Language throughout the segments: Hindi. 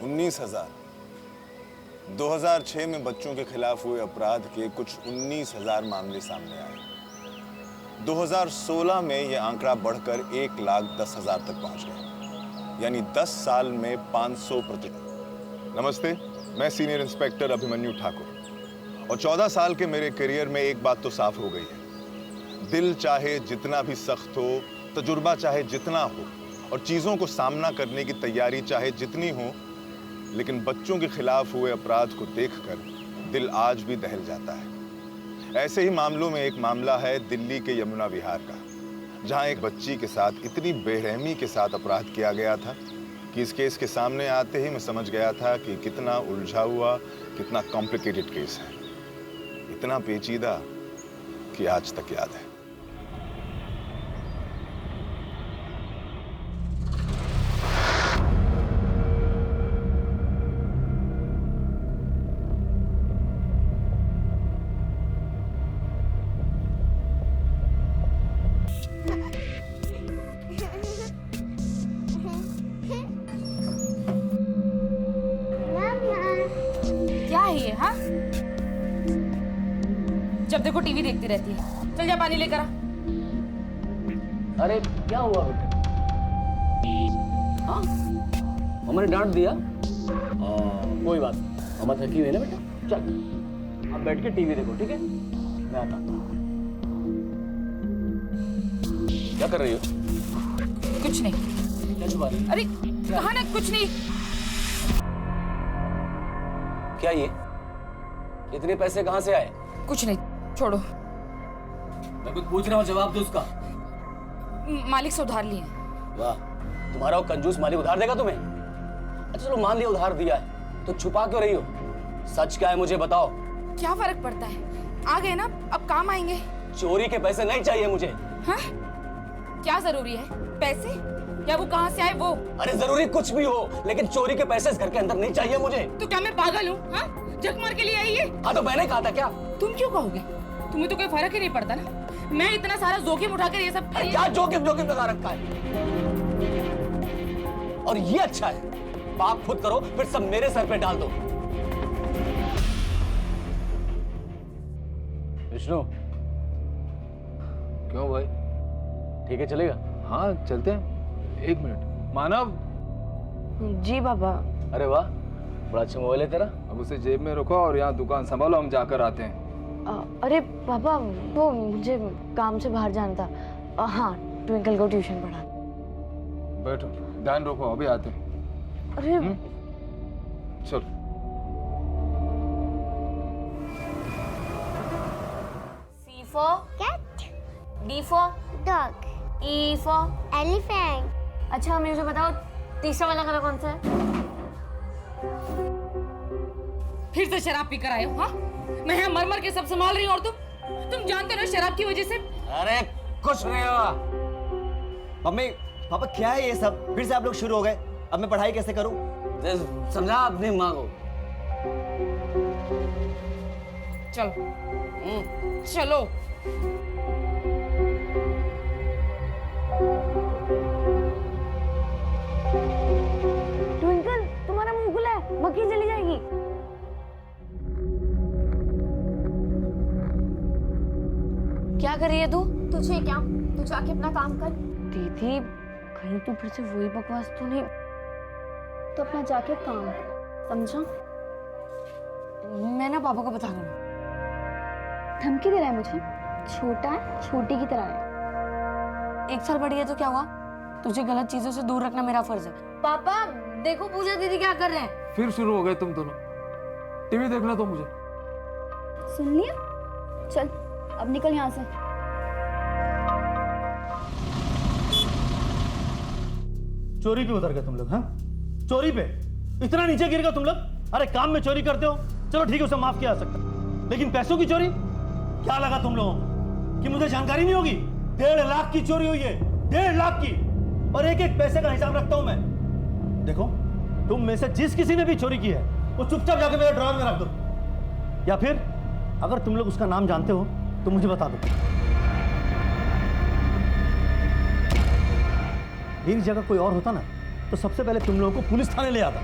19,000। 2006 में बच्चों के खिलाफ हुए अपराध के कुछ 19,000 मामले सामने आए। 2016 में यह आंकड़ा बढ़कर 1,10,000 तक पहुंच गया, यानी 10 साल में 500%। नमस्ते, मैं सीनियर इंस्पेक्टर अभिमन्यु ठाकुर और 14 साल के मेरे करियर में एक बात तो साफ हो गई है। दिल चाहे जितना भी सख्त हो, तजुर्बा चाहे जितना हो और चीजों को सामना करने की तैयारी चाहे जितनी हो, लेकिन बच्चों के खिलाफ हुए अपराध को देखकर दिल आज भी दहल जाता है। ऐसे ही मामलों में एक मामला है दिल्ली के यमुना विहार का, जहां एक बच्ची के साथ इतनी बेरहमी के साथ अपराध किया गया था कि इस केस के सामने आते ही मैं समझ गया था कि कितना उलझा हुआ, कितना कॉम्प्लिकेटेड केस है, इतना पेचीदा कि आज तक याद है। हाँ? जब देखो टीवी देखती रहती है। चल जा पानी लेकर आ। अरे क्या हुआ बेटा? हाँ, मम्मा ने डांट दिया। कोई बात नहीं, मम्मा थकी हुई है ना बेटा। चल आप बैठ के टीवी देखो, ठीक है? मैं आता हूँ। क्या कर रही हो? कुछ नहीं। क्या छुपा रही? अरे कहा ना कुछ नहीं। क्या ये? इतने पैसे कहाँ से आए? कुछ नहीं, छोड़ो। मैं कुछ पूछ रहा हूँ, जवाब दो उसका। मालिक से उधार लिए। वाह, तुम्हारा वो कंजूस मालिक उधार देगा तुम्हें? अच्छा चलो मान लिया उधार दिया है, तो छुपा क्यों रही हो? सच क्या है मुझे बताओ। क्या फर्क पड़ता है, आ गए ना, अब काम आएंगे। चोरी के पैसे नहीं चाहिए मुझे। हाँ? क्या जरूरी है, पैसे या वो कहाँ से आए वो? अरे जरूरी कुछ भी हो, लेकिन चोरी के पैसे इस घर के अंदर नहीं चाहिए मुझे। तो क्या मैं पागल हूँ? हाँ? झक मार के लिए आई है? हाँ तो मैंने कहा था क्या? तुम क्यों कहोगे? तुम्हें तो कोई फर्क ही नहीं पड़ता ना। मैं इतना सारा जोखिम उठाकर ये सब क्या जोखिम लगा रखा है? और ये अच्छा है, पाप खुद करो फिर सब मेरे सर पे डाल दो। विष्णु, क्यों भाई? ठीक है चलेगा? हाँ चलते हैं। एक मिनट। मानव। जी बाबा। अरे वाह, बड़ा अच्छा मोबाइल है तेरा। अब उसे जेब में रखो और यहाँ दुकान संभालो, हम जाकर आते हैं। अरे पापा, वो मुझे काम से बाहर जाना था। हाँ, ट्विंकल को ट्यूशन पढ़ा। बैठो, ध्यान रखो, अभी आते हैं। अरे चलो। C for Cat. D for Dog. E for Elephant. अच्छा मुझे बताओ, तीसरा वाला कलर कौन सा है? फिर से शराब पी कर आए हो? हाँ? मैं यहाँ मर मर के सब संभाल रही हूँ और तुम जानते हो ना शराब की वजह से। अरे कुछ नहीं हुआ। मम्मी पापा क्या है ये सब? फिर से आप लोग शुरू हो गए। अब मैं पढ़ाई कैसे करूं? समझा अपनी माँ को। चलो चलो। ट्विंकल, तुम्हारा मुंह खुला है, मक्खी चली जाएगी। क्या कर रही है तू? तुझे क्या? तू जाके अपना काम कर। दीदी, कहीं तू फिर से वही बकवास तो नहीं? तो अपना जाके काम कर, समझा? मैं ना पापा को बता दूंगा। धमकी दे रहा है मुझे? छोटा है, छोटी की तरह है। 1 साल बड़ी है तो क्या हुआ? तुझे गलत चीजों से दूर रखना मेरा फर्ज है। पापा देखो, पूजा दीदी क्या कर रहे हैं। फिर शुरू हो गए तुम दोनों। टीवी देखना तो मुझे। सुन लिया? चल अब निकल यहाँ से। चोरी क्यों उतर गए तुम लोग? हाँ, चोरी पे इतना नीचे गिर गए तुम लोग? अरे काम में चोरी करते हो, चलो ठीक है, उसे माफ किया जा सकता, लेकिन पैसों की चोरी? क्या लगा तुम लोगों को कि मुझे जानकारी नहीं होगी? 1.5 लाख की चोरी हुई है, 1.5 लाख की, और एक एक पैसे का हिसाब रखता हूं मैं। देखो, तुम में से जिस किसी ने भी चोरी की है वो चुपचाप जाके मेरे ड्रॉअर में रख दो, या फिर अगर तुम लोग उसका नाम जानते हो तो मुझे बता दो। मेरी जगह कोई और होता ना तो सबसे पहले तुम लोगों को पुलिस थाने ले आता।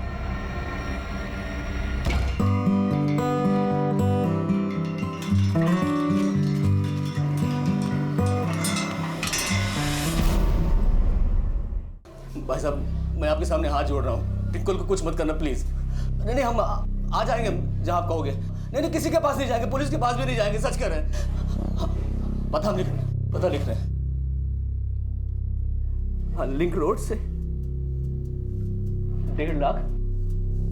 आपके सामने हाथ जोड़ रहा हूँ, ट्विंकल को कुछ मत करना प्लीज। नहीं नहीं, हम आ जाएंगे जहाँ आप कहोगे। नहीं नहीं, किसी के पास नहीं जाएंगे, पुलिस के पास भी नहीं जाएंगे, सच कह रहे हैं। हाँ, पता लिख रहे हैं। हाँ, लिंक रोड से 1.5 लाख।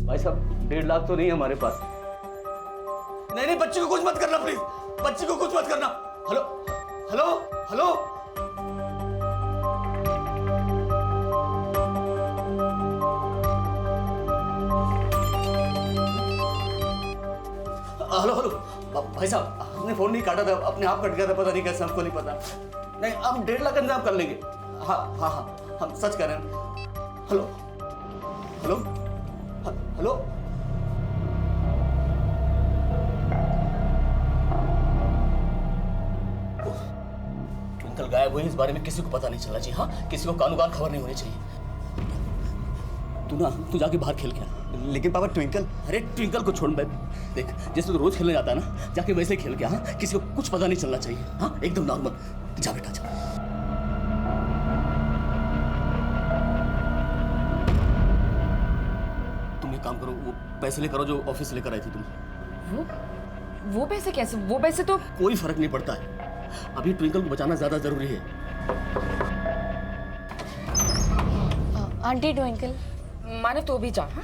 भाई साहब 1.5 लाख तो नहीं है हमारे पास। नहीं नहीं, बच्ची को कुछ मत करना प्लीज, बच्ची को कुछ मत करना। Hello hello hello, hello hello भाई साहब, हमने फोन नहीं काटा था, अपने आप कट गया था, पता नहीं कैसे, हमको नहीं पता। नहीं, हम 1.5 लाख का इंतजाम कर लेंगे। हाँ हाँ हाँ, हम सच कह रहे हैं। हेलो हेलो हेलो, ट्विंकल गायब हुई, इस बारे में किसी को पता नहीं चला जी। हाँ, किसी को कानून खबर नहीं होनी चाहिए। तू जाके बाहर खेल के आ। लेकिन पापा ट्विंकल। अरे ट्विंकल को छोड़, देख जैसे तू रोज खेलने जाता है ना, जाके वैसे खेल के। हाँ, किसी को कुछ पता नहीं चलना चाहिए। हाँ, एकदम नॉर्मल। जा बेटा जा। तुम एक काम करो, वो पैसे लेकर आओ जो ऑफिस से लेकर आई थी तुम। वो पैसे कैसे? वो पैसे तो कोई फर्क नहीं पड़ता है, अभी ट्विंकल को बचाना ज्यादा जरूरी है। आंटी ट्विंकल, माने तो भी जा। हाँ?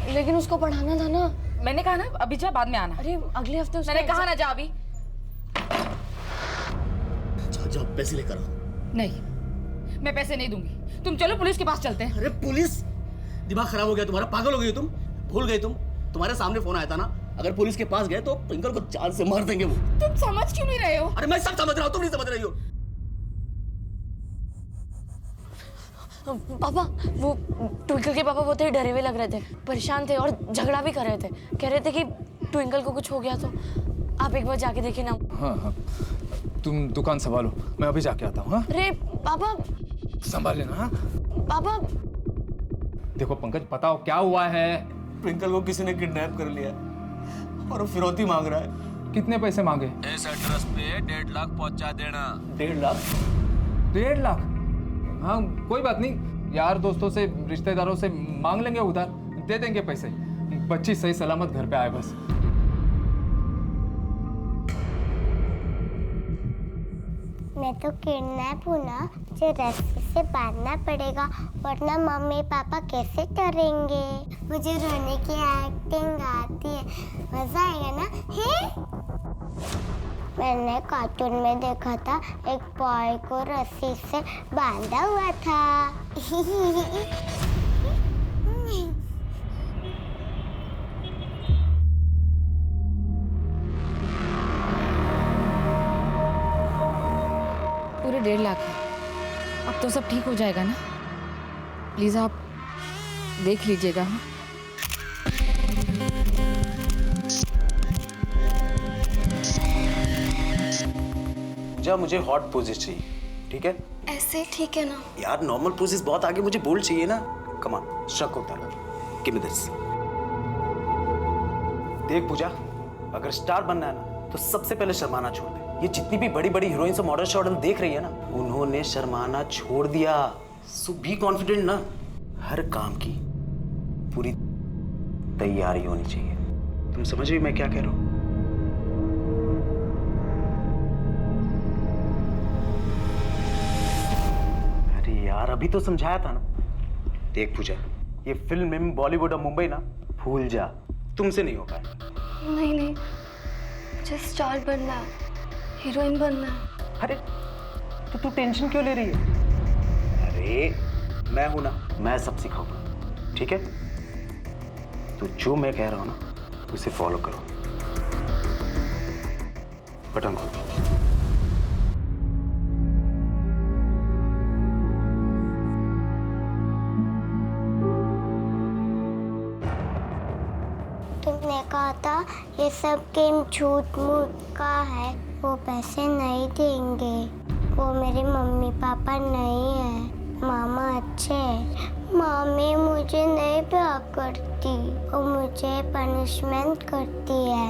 लेकिन उसको पढ़ाना था ना। मैंने कहा ना अभी जा, बाद में आना। अरे अगले हफ्ते उसका मैंने कहा ना जा अभी। जा पैसे लेकर आओ। नहीं, मैं पैसे नहीं दूंगी। तुम चलो पुलिस के पास चलते हैं। अरे पुलिस? दिमाग खराब हो गया तुम्हारा, पागल हो गई हो तुम, भूल गई तुम। तुम्हारे सामने फोन आया था ना, अगर पुलिस के पास गए तो ट्विंकल को जान से मार देंगे वो। तुम समझ क्यों नहीं रहे हो? अरे मैं सब समझ रहा हूँ, तुम नहीं समझ रही हो। पापा, वो ट्विंकल के पापा बहुत ही डरे हुए लग रहे थे, परेशान थे और झगड़ा भी कर रहे थे। कह रहे थे कि ट्विंकल को कुछ हो गया तो आप एक बार जाके देखिए ना। हाँ हाँ, तुम दुकान संभालो, मैं अभी जाके आता हूँ। हाँ, अरे पापा। संभाल लेना। हाँ पापा। देखो पंकज, बताओ क्या हुआ है? ट्विंकल को किसी ने किडनैप कर लिया और वो फिरौती मांग रहा है। कितने पैसे मांगे? इस एड्रेस पे 1.5 लाख पहुंचा देना। 1.5 लाख? 1.5 लाख? हाँ कोई बात नहीं, यार दोस्तों से रिश्तेदारों से मांग लेंगे, उधार दे देंगे पैसे। बच्ची सही सलामत घर पे आए बस। मैं तो किडनैप हूँ ना, मुझे रस्सी से बांधना पड़ेगा वरना मम्मी पापा कैसे करेंगे। मुझे रोने की एक्टिंग आती है, मजा आएगा ना? है? मैंने कार्टून में देखा था, एक बॉय को रस्सी से बांधा हुआ था। पूरे 1.5 लाख है। अब तो सब ठीक हो जाएगा ना? प्लीज आप देख लीजिएगा। हाँ, मुझे हॉट पोजेस चाहिए, ठीक है? ऐसे ठीक है ना? यार नॉर्मल पोजेस बहुत आगे, मुझे बोल्ड चाहिए ना। कम ऑन, स्ट्रक होता है। Give me this. देख पूजा, अगर स्टार बनना है ना तो सबसे पहले शर्माना छोड़ दे। ये जितनी भी बड़ी बड़ी हीरोइंस और मॉडल शॉडल देख रही है ना, उन्होंने शर्माना छोड़ दिया। सो बी कॉन्फिडेंट ना। हर काम की पूरी तैयारी होनी चाहिए। तुम समझ रही हो मैं क्या कह रहा हूँ? अरे यार अभी तो समझाया था ना। देख पूजा, ये फिल्म में बॉलीवुड और मुंबई ना, भूल जा, तुमसे नहीं हो पाएगा। नहीं नहीं, मुझे स्टार बनना है, हीरोइन बनना है। अरे तो तू टेंशन क्यों ले रही है? अरे मैं हूं ना, मैं सब सिखाऊंगा, ठीक है? तो जो मैं कह रहा हूं ना उसे फॉलो करो। बटन खोल। तुमने कहा था ये सब गेम झूठ मूठ का है, वो पैसे नहीं देंगे। वो मेरे मम्मी पापा नहीं है, मामा अच्छे हैं। मामी मुझे नहीं प्यार करती, वो मुझे पनिशमेंट करती है।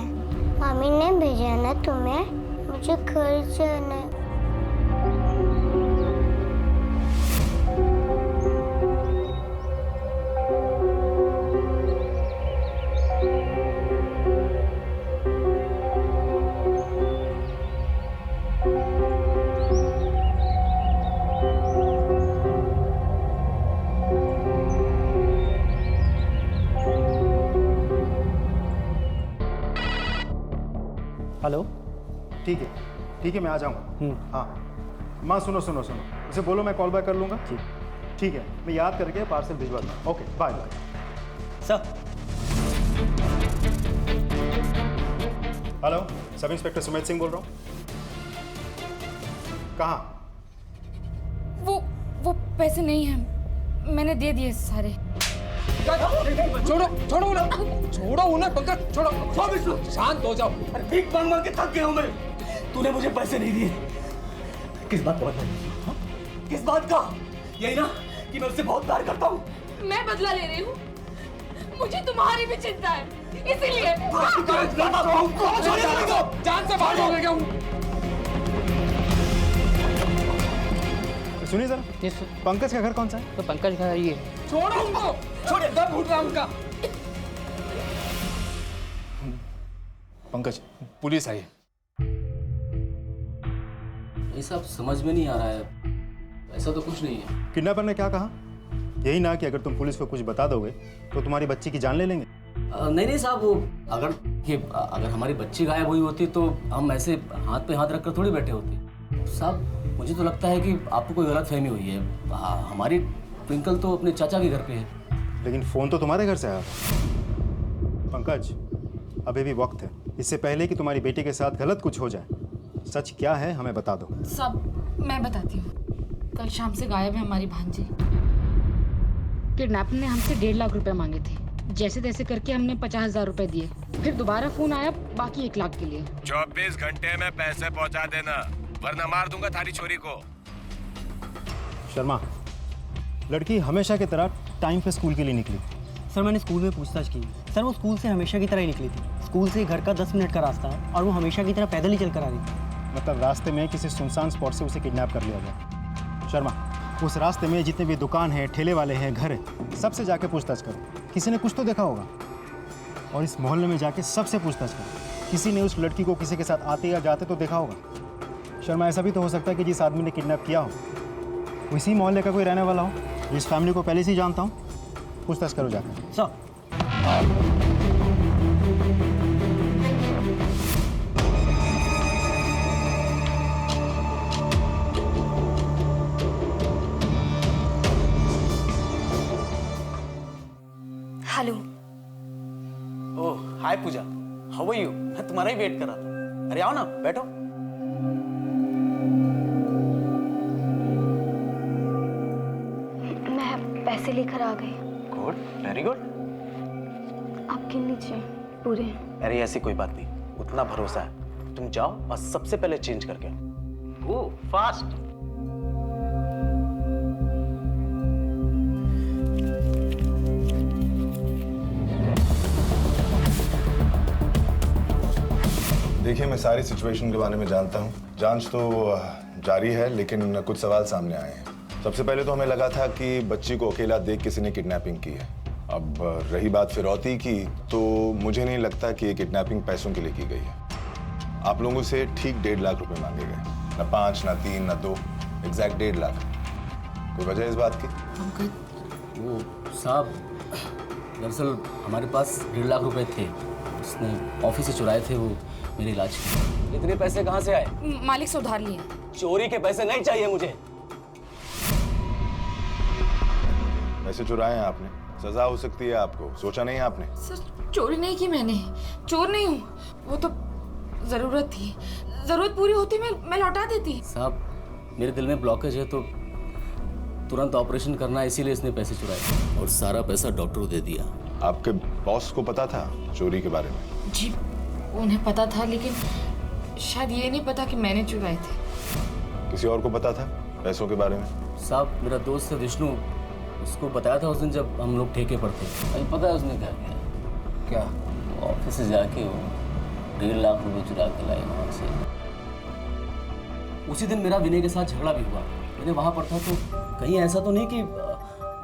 मामी ने भेजा ना तुम्हें, मुझे घर जाना है। हेलो। ठीक है मैं आ जाऊँगा। हाँ माँ सुनो उसे बोलो मैं कॉल बैक कर लूँगा। ठीक है मैं याद करके पार्सल भिजवा दूँगा। Okay bye bye. Sir hello sub inspector Sumit Singh बोल रहा हूँ। कहाँ? वो पैसे नहीं हैं, मैंने दे दिए सारे। छोड़ो उन्हें पंकज, छोड़ो। शांत हो जाओ। अरे भीख मांग मांग के थक गया हूँ मैं। तूने मुझे पैसे नहीं दिए, किस बात का बदला? किस बात का? यही ना कि मैं उससे बहुत प्यार करता हूँ। मैं बदला ले रही हूँ, मुझे तुम्हारी भी चिंता है, इसीलिए। जान से बाहर हो गया हूँ। सुनिए जरा, पंकज का घर कौन सा है? तो पंकज का ये छोड़ो उनको, छोड़ो, दम घुट रहा उनका। पंकज पुलिस आई है। ये सब समझ में नहीं आ रहा है, ऐसा तो कुछ नहीं है। किडनैपर ने क्या कहा? यही ना कि अगर तुम पुलिस को कुछ बता दोगे तो तुम्हारी बच्ची की जान ले लेंगे। नहीं साहब, वो अगर हमारी बच्ची गायब हुई होती तो हम ऐसे हाथ पे हाथ रखकर थोड़ी बैठे होते। साहब मुझे तो लगता है कि आपको कोई गलतफहमी हुई है। हमारी ट्विंकल तो अपने चाचा के घर पे है। लेकिन फोन तो तुम्हारे घर से आया। पंकज अभी भी वक्त है, इससे पहले कि तुम्हारी बेटी के साथ गलत कुछ हो जाए। सच क्या है हमें बता दो। सब मैं बताती हूँ। कल शाम से गायब है हमारी भांजी। किडनैपर ने हमसे 1.5 लाख रुपए मांगे थे। जैसे तैसे करके हमने 50,000 रुपए दिए। फिर दोबारा फोन आया बाकी 1 लाख के लिए। 24 घंटे में पैसे पहुंचा देना, वरना मार दूंगा थारी छोरी को। शर्मा, लड़की हमेशा की तरह टाइम पे स्कूल के लिए निकली। सर मैंने स्कूल में पूछताछ की। सर वो स्कूल से हमेशा की तरह ही निकली थी। स्कूल से घर का 10 मिनट का रास्ता है और वो हमेशा की तरह पैदल ही चल कर आ रही थी। मतलब रास्ते में किसी सुनसान स्पॉट से उसे किडनैप कर लिया गया। शर्मा, उस रास्ते में जितने भी दुकान हैं, ठेले वाले हैं, घर है, सबसे जाके पूछताछ करो। किसी ने कुछ तो देखा होगा। और इस मोहल्ले में जाके सबसे पूछताछ करो, किसी ने उस लड़की को किसी के साथ आते या जाते तो देखा होगा। शर्मा, ऐसा भी तो हो सकता है कि जिस आदमी ने किडनैप किया हो वो इसी मोहल्ले का कोई रहने वाला हो, जिस फैमिली को पहले से ही जानता हूँ। पूछताछ करो जाकर। Sir hello. Oh hi Pooja, how are you? मैं तुम्हारा ही वेट कर रहा था। अरे आओ ना, बैठो। मैं पैसे लेकर आ गई। Good, very good. आपके नीचे पूरे। अरे ऐसी कोई बात नहीं, उतना भरोसा है। तुम जाओ और सबसे पहले चेंज करके आओ। ओह फास्ट। देखिए, मैं सारी सिचुएशन के बारे में जानता हूँ। जांच तो जारी है, लेकिन कुछ सवाल सामने आए हैं। सबसे पहले तो हमें लगा था कि बच्ची को अकेला देख किसी ने किडनैपिंग की है। अब रही बात फिरौती की, तो मुझे नहीं लगता कि ये किडनैपिंग पैसों के लिए की गई है। आप लोगों से ठीक 1.5 लाख रुपए मांगे गए, ना 5, ना 3, ना 2, एग्जैक्ट 1.5 लाख। कोई वजह इस बात की? वो साहब, दरअसल हमारे पास 1.5 लाख रुपए थे। उसने ऑफिस से चुराए थे, वो मेरे इलाज के। इतने पैसे कहाँ से आए? मालिक से उधार लिए। चोरी के पैसे नहीं चाहिए मुझे। पैसे चुराए हैं आपने, सजा हो सकती है आपको। सोचा नहीं आपने? सर चोरी नहीं की मैंने, चोर नहीं हूँ। वो तो जरूरत थी, जरूरत पूरी होती मैं लौटा देती। साहब मेरे दिल में ब्लॉकेज है तो तुरंत ऑपरेशन करना है, इसीलिए इसने पैसे चुराए और सारा पैसा डॉक्टर को दे दिया। आपके बॉस को पता था चोरी के बारे में? जी उन्हें पता था, लेकिन शायद ये नहीं पता कि मैंने चुराए थे। किसी और को पता था पैसों के बारे में? साहब मेरा दोस्त है विष्णु, उसको बताया था उस दिन जब हम लोग ठेके पर थे। अरे पता है उसने क्या किया? क्या? ऑफिस से जाके वो 1.5 लाख रुपए चुरा के लाए वहाँ से। उसी दिन मेरा विनय के साथ झगड़ा भी हुआ। मैंने वहाँ पर था तो कहीं ऐसा तो नहीं कि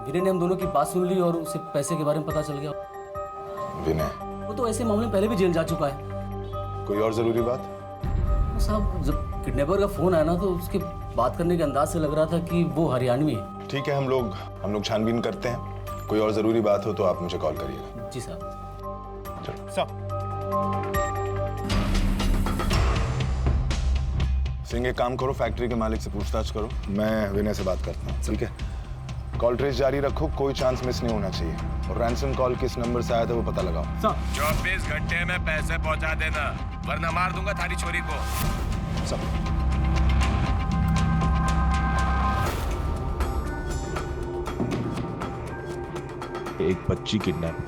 विनय ने हम दोनों की बात सुन ली और उसे पैसे के बारे में पता चल गया? विनय? वो तो ऐसे मामले में पहले भी जेल जा चुका है। कोई और जरूरी बात? साहब जब किडनैपर का फोन आया ना तो उसके बात करने के अंदाज से लग रहा था कि वो हरियाणवी है। ठीक है, हम लोग छानबीन करते हैं। कोई और जरूरी बात हो तो आप मुझे कॉल करिएगा। जी साहब। साहब सिंह एक काम करो, फैक्ट्री के मालिक से पूछताछ करो, मैं विनय से बात करता हूँ, ठीक है? कॉल ट्रेस जारी रखो, कोई चांस मिस नहीं होना चाहिए। और रैंसम कॉल किस नंबर से आया था वो पता लगाओ। 24 घंटे में पैसे पहुंचा देना, वरना मार दूंगा थारी छोरी को। सब एक बच्ची किडनैप,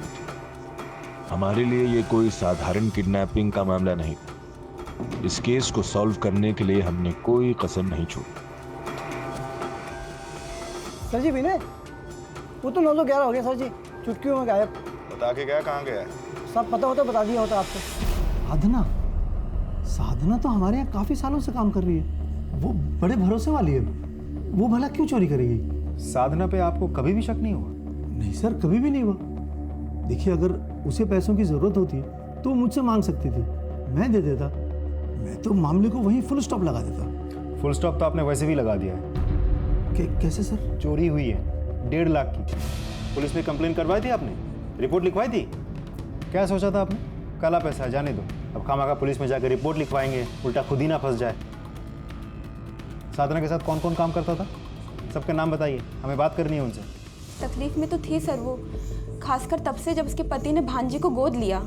हमारे लिए ये कोई साधारण किडनैपिंग का मामला नहीं। इस केस को सॉल्व करने के लिए हमने कोई कसर नहीं छोड़ी। सर जी विनय, वो तो 911 हो गया सर जी, चुटकियों में गायब। बता के गया कहाँ गया है? सब पता होता बता दिया होता आपको। साधना, साधना तो हमारे यहाँ काफी सालों से काम कर रही है, वो बड़े भरोसे वाली है, वो भला क्यों चोरी करेगी? साधना पे आपको कभी भी शक नहीं हुआ? नहीं सर, कभी भी नहीं हुआ। देखिए, अगर उसे पैसों की जरूरत होती तो वो मुझसे मांग सकती थी, मैं दे देता। मैं तो मामले को वहीं फुल स्टॉप लगा देता। फुल स्टॉप तो आपने वैसे भी लगा दिया है। कैसे सर? चोरी हुई है 1.5 लाख की। पुलिस में कंप्लेन करवाई थी आपने, रिपोर्ट लिखवाई थी? क्या सोचा था आपने? काला पैसा, जाने दो। अब खामखा पुलिस में जाकर रिपोर्ट लिखवाएंगे, उल्टा खुद ही ना फंस जाए। साधना के साथ कौन कौन काम करता था? सबके नाम बताइए, हमें बात करनी है उनसे। तकलीफ में तो थी सर वो, खासकर तब से जब उसके पति ने भांजी को गोद लिया।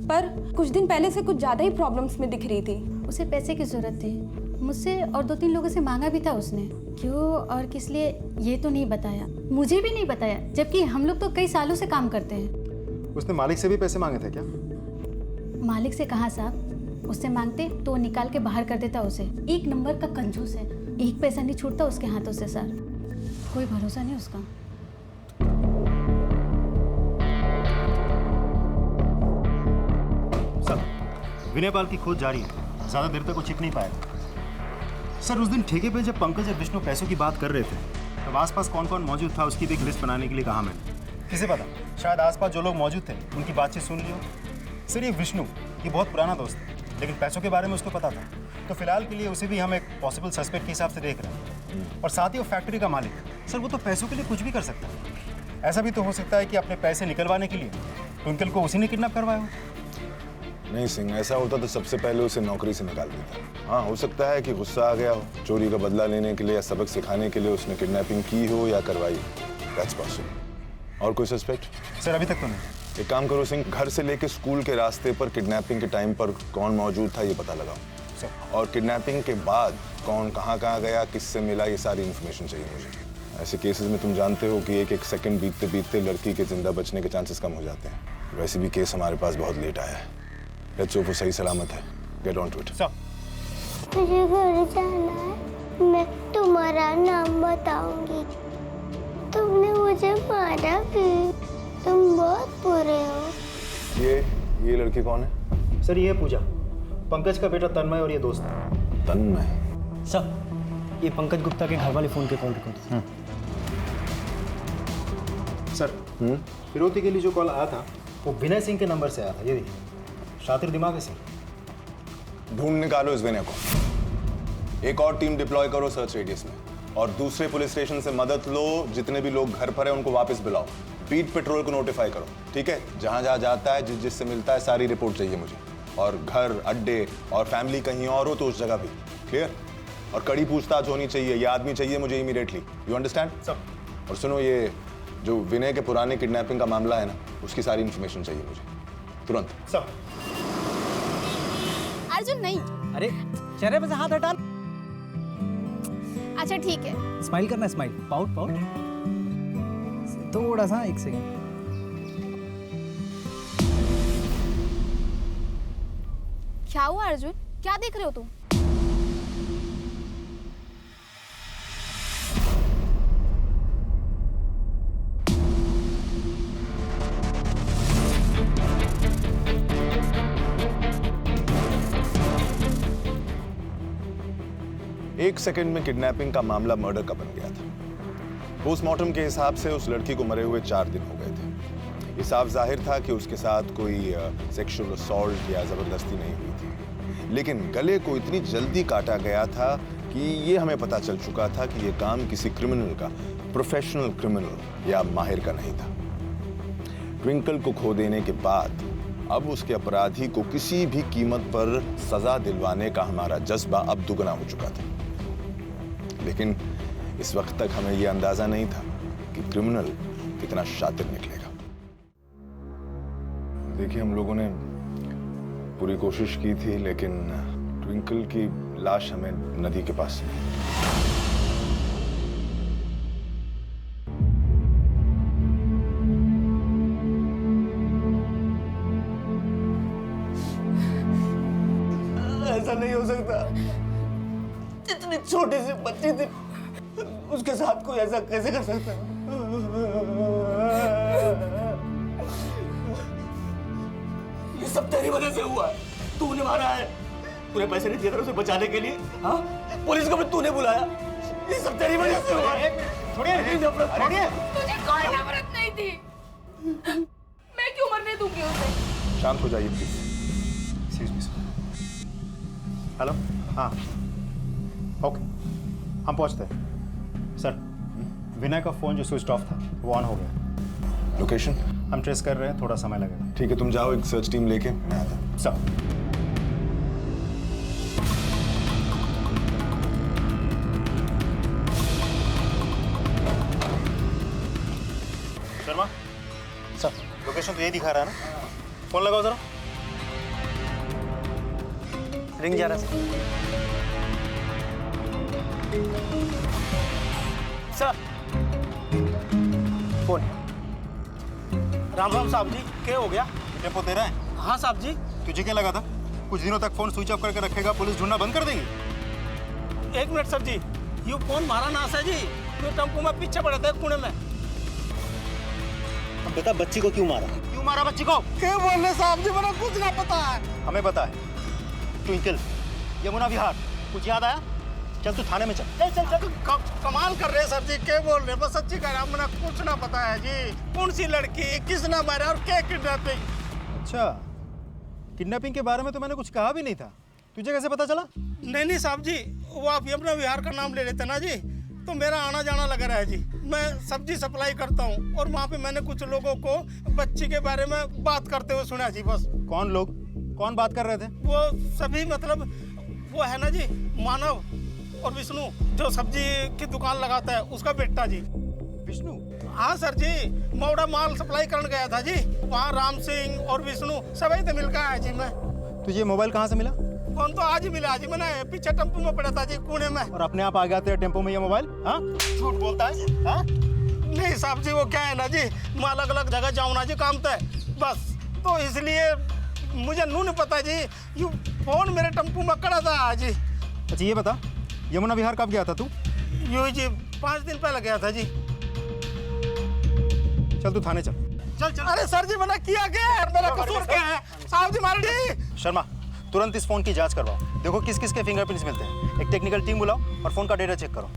पर कुछ दिन पहले से कुछ ज़्यादा ही प्रॉब्लम्स में दिख रही थी। उसे पैसे की ज़रूरत थी, मुझसे और 2-3 लोगों से मांगा भी था उसने। क्यों और किस लिए ये तो नहीं बताया, मुझे भी नहीं बताया, जबकि हम लोग तो कई सालों से काम करते हैं। उसने मालिक से भी पैसे मांगे थे क्या? मालिक से कहाँ साहब, उससे मांगते तो निकाल के बाहर कर देता उसे। एक नंबर का कंजूस है, एक पैसा नहीं छूटता उसके हाथों से सर, कोई भरोसा नहीं उसका। सर, विनय पाल की खोज जारी है, ज्यादा देर तक वो छिप नहीं पाएगा। सर, उस दिन ठेके पे जब पंकज और विष्णु पैसों की बात कर रहे थे, तब आसपास कौन कौन मौजूद था उसकी भी एक लिस्ट बनाने के लिए कहा मैंने। किसे पता, शायद आसपास जो लोग मौजूद थे उनकी बातचीत सुन लियो। सर, ये विष्णु ये बहुत पुराना दोस्त है, लेकिन पैसों के बारे में उसको पता था, तो फिलहाल के लिए उसे भी हम एक पॉसिबल सस्पेक्ट के हिसाब से देख रहे हैं। और साथ ही वो फैक्ट्री का मालिक, सर वो तो पैसों के लिए कुछ भी कर सकता है। ऐसा भी तो हो सकता है कि अपने पैसे निकलवाने के लिए ट्विंकल को उसी ने किडनैप करवाया हो। नहीं सिंह, ऐसा होता तो सबसे पहले उसे नौकरी से निकाल देता। हाँ, हो सकता है कि गुस्सा आ गया हो, चोरी का बदला लेने के लिए या सबक सिखाने के लिए उसने किडनैपिंग की हो या करवाई। That's possible. और कोई सस्पेक्ट? सर, अभी तक तो नहीं। एक काम करो सिंह, घर से लेके स्कूल के रास्ते पर किडनैपिंग के टाइम पर कौन मौजूद था ये पता लगाओ सर। और किडनैपिंग के बाद कौन कहाँ गया, किससे मिला, ये सारी इन्फॉर्मेशन चाहिए मुझे। ऐसे केसेस में तुम जानते हो कि एक सेकंड बीतते बीतते लड़की के जिंदा बचने के चांसेस कम हो जाते हैं। वैसे भी केस हमारे पास बहुत लेट आया है। लेट्स होप वो सही सलामत है। Get on to it. मुझे घर जाना है, मैं तुम्हारा नाम बताऊंगी। तुमने मुझे मारा भी, तुम बहुत बुरे हो। ये लड़की कौन है? सर, ये पूजा, पंकज का बेटा तन्मय और ये दोस्त है। तन्मय? सर, ये पंकज गुप्ता के घर वाले फोन के कॉल रिकॉर्ड। सर, फिरौती के लिए जो कॉल आया था वो विनय सिंह के नंबर से आया था। ये देखिए, शातिर दिमाग है सर। ढूंढ निकालो इस विनय को। एक और टीम डिप्लॉय करो सर्च रेडियस में, और दूसरे पुलिस स्टेशन से मदद लो। जितने भी लोग घर पर हैं उनको वापस बुलाओ। बीट पेट्रोल को नोटिफाई करो, ठीक है? जहां जहां जाता है, जिससे मिलता है, सारी रिपोर्ट चाहिए मुझे। और घर, अड्डे और फैमिली कहीं और हो तो उस जगह भी। क्लियर? और कड़ी पूछताछ होनी चाहिए। ये आदमी चाहिए मुझे इमीडिएटली। You understand? सब। और सुनो, ये जो विनय के पुराने किडनैपिंग का मामला है ना, उसकी सारी इन्फॉर्मेशन चाहिए मुझे तुरंत। सब। अर्जुन नहीं। अरे चेहरे पे से हाथ हटा। अच्छा ठीक है। स्माइल करना, स्माइल, पाउट पाउट, थोड़ा सा, एक सेकंड। क्या हुआ अर्जुन, क्या देख रहे हो तुम? एक सेकंड में किडनैपिंग का मामला मर्डर का बन गया था। पोस्टमार्टम के हिसाब से उस लड़की को मरे हुए 4 दिन हो गए थे। ये साफ जाहिर था कि उसके साथ कोई सेक्सुअल असॉल्ट या जबरदस्ती नहीं हुई थी, लेकिन गले को इतनी जल्दी काटा गया था कि ये हमें पता चल चुका था कि ये काम किसी क्रिमिनल का, प्रोफेशनल क्रिमिनल या माहिर का नहीं था। ट्विंकल को खो देने के बाद अब उसके अपराधी को किसी भी कीमत पर सजा दिलवाने का हमारा जज्बा अब दुगना हो चुका था। लेकिन इस वक्त तक हमें यह अंदाजा नहीं था कि क्रिमिनल कितना शातिर निकलेगा। देखिए, हम लोगों ने पूरी कोशिश की थी, लेकिन ट्विंकल की लाश हमें नदी के पास मिली। ऐसा नहीं हो सकता। इतनी छोटी सी बच्ची थी, उसके साथ कोई ऐसा कैसे कर सकता? ये सब तेरी वजह से हुआ है। तूने मारा है। तूने पैसे नहीं दिए थे उसे बचाने के लिए। हाँ, पुलिस को भी तूने बुलाया। ये सब तेरी वजह से हुआ है। छोड़िए, छोड़िए। तुझे कोई नफरत नहीं थी। मैं क्यों मरने दूंगी उसे? शांत हो जाइए प्लीज। हेलो, हाँ, ओके, हम पहुंचते हैं। सर, विनय का फोन जो स्विच ऑफ था वो ऑन हो गया। लोकेशन हम ट्रेस कर रहे हैं, थोड़ा समय लगेगा। ठीक है, तुम जाओ, एक सर्च टीम लेके मैं आता हूं। सर, शर्मा सर, लोकेशन तो यही दिखा रहा है ना? फोन लगाओ जरा। रिंग जा रहा है सर। फोन। राम राम साहब जी, क्या हो गया? टेम्पो तेरा है? हाँ साहब जी। तुझे क्या लगा था कुछ दिनों तक फोन स्विच ऑफ करके रखेगा, पुलिस ढूंढना बंद कर देगी? एक मिनट सर जी, ये फोन मारा नास है जी। ये टेम्पो में पीछे पड़ा था पुणे में। अब बता, बच्ची को क्यों मारा? क्यों मारा बच्ची को? क्या बोल रहे साहब जी, मुझे कुछ ना पता है। हमें पता है। ट्विंकल, यमुना विहार, कुछ याद आया? चल तू थाने में चल। चल चल चल। कमाल कर रहे हैं सर जी, क्या बोल रहे हैं? बस सच्ची कह रहा हूं, मुझे कुछ ना पता है जी। कौन सी लड़की, किसने मारा और क्या किडनैपिंग? अच्छा, किडनैपिंग के बारे में तो मैंने कुछ कहा भी नहीं था। तुझे कैसे पता चला? नहीं साहब जी, वो आप यमुना विहार का नाम ले लेते ना जी, तो मेरा आना जाना लगा रहा है जी। मैं सब्जी सप्लाई करता हूँ और वहाँ पे मैंने कुछ लोगों को बच्ची के बारे में बात करते हुए सुना जी। बस। कौन लोग? कौन बात कर रहे थे? वो सभी, मतलब वो है ना जी, मानव और विष्णु, जो सब्जी की दुकान लगाता है, उसका बेटा जी। विष्णु? हाँ सर जी, मौड़ा माल सप्लाई करने गया था जी। वहाँ राम सिंह और विष्णु सभी से मिलकर आया जी मैं। तुझे मोबाइल कहाँ से मिला? फोन तो आज ही मिला जी, मैंने पीछे टेम्पो में पड़ा था जी, कोने में। और अपने आप आ गया तेरे टेम्पो में ये मोबाइल? हाँ, झूठ बोलता है? हाँ? नहीं साहब जी, वो क्या है ना जी, मैं अलग अलग जगह जाऊँ ना जी काम पे, बस तो इसलिए मुझे नहीं पता जी। ये फोन मेरे टेम्पो में पड़ा था आज जी। अच्छा ये बता, यमुना विहार कब गया था तू? यूं जी 5 दिन पहले गया था जी। चल तू थाने चल। चल चल। अरे सर जी, मैंने किया क्या? मेरा कसूर क्या है? साहब जी मार दी। शर्मा, तुरंत इस फोन की जांच करवाओ। देखो किस किस के फिंगरप्रिंट्स मिलते हैं। एक टेक्निकल टीम बुलाओ और फोन का डेटा चेक करो।